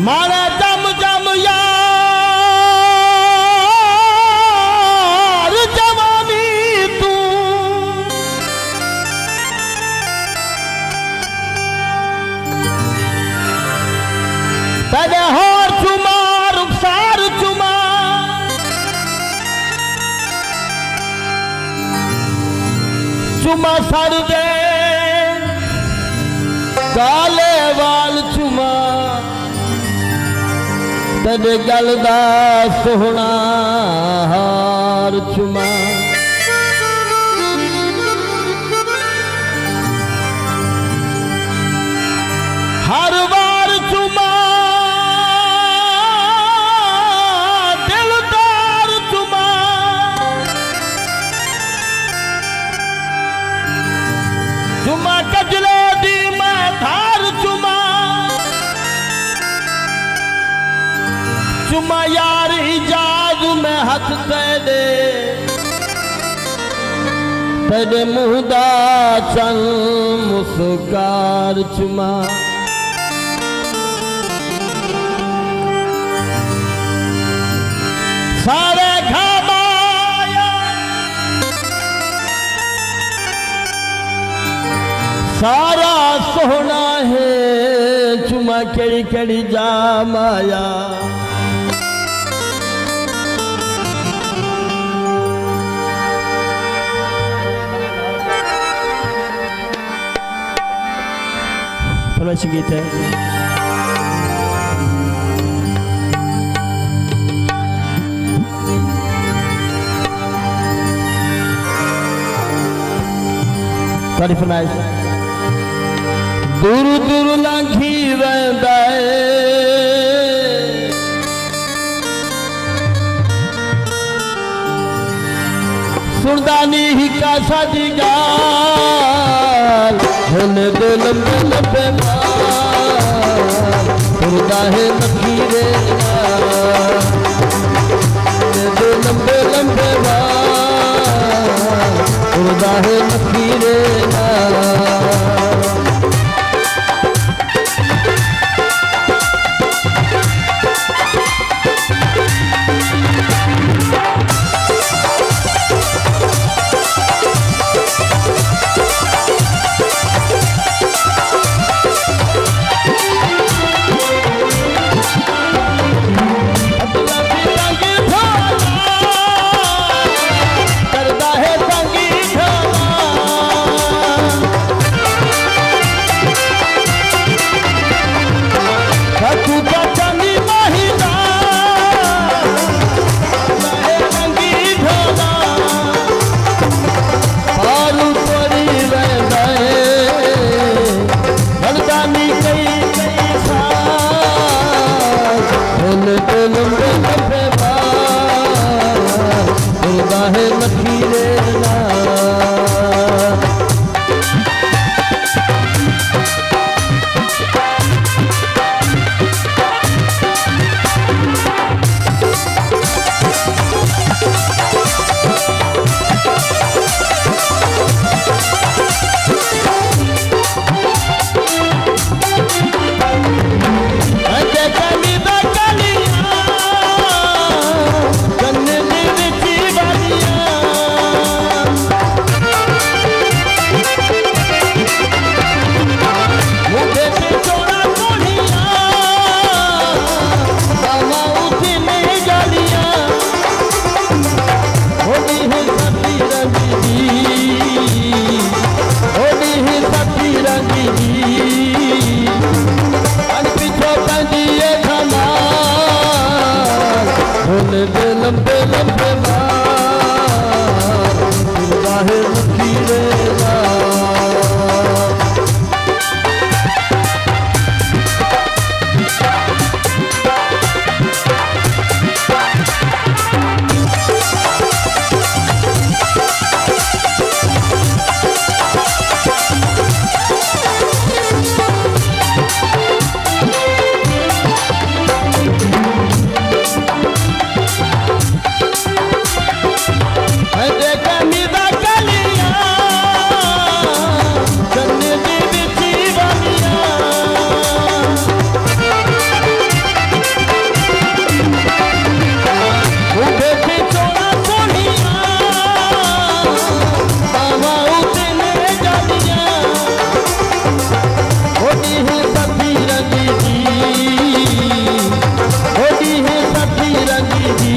मारे जम जम यार जवानी तू तेरे होर चुमा रुखसार चुमा चुमा सर दे काले वाल चुमा तेरे गल दा सोहना हार चुमा हर बार चुमा दिलदार चुमा चुमा कजले दी मैं धार चुमा चुमा यार इजाज में हथ तेरे तेरे मुँह दा चल मुस्कार चुमा सारे घामाया सारा सोहना है चुमा केड़ी केड़ी जामाया फरमाइश गीत है सारी फरमाइश दूर दूर लांघी रहंदा सुनदा नी हिका साडी गाल हुन दे लंबे लंबे बाल सुनदा है नखीरे दे लंबे लंबे बाल सुनदा है नखीरे लंबे लंबे बाल नखीरे होती है सती रंगी जी, होती है सती रंगी जी,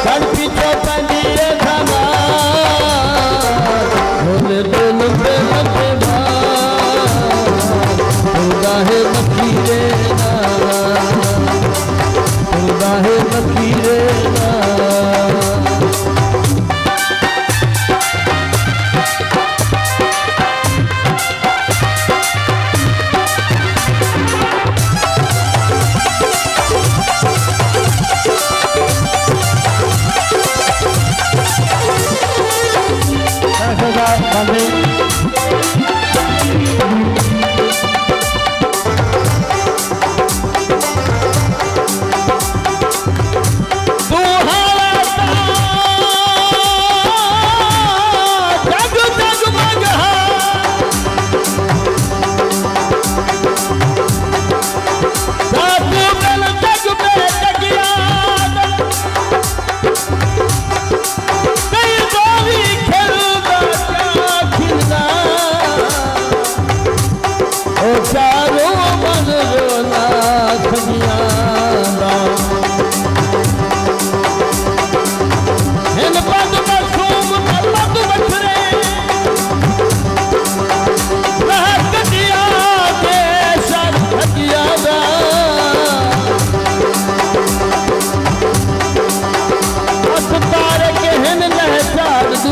कर पीछे पंडिये धमा बोले दिल पे लगे खुदा है मकीरे ना, खुदा है मकीरे ना।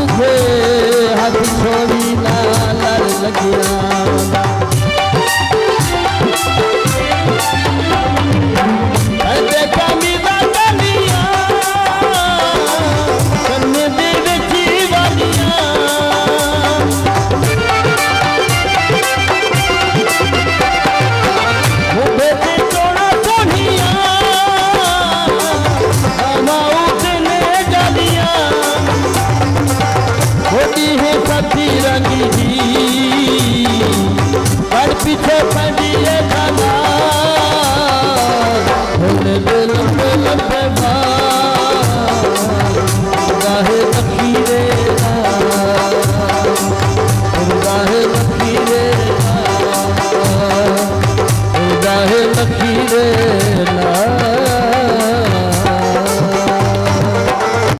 हाथ छोड़ी ना लड़ लगिया देखा मीरा गलिया कन्ने दे बेची वालिया वो बेटे चोड़ा सोनिया उठने गलिया होती है सती रंगी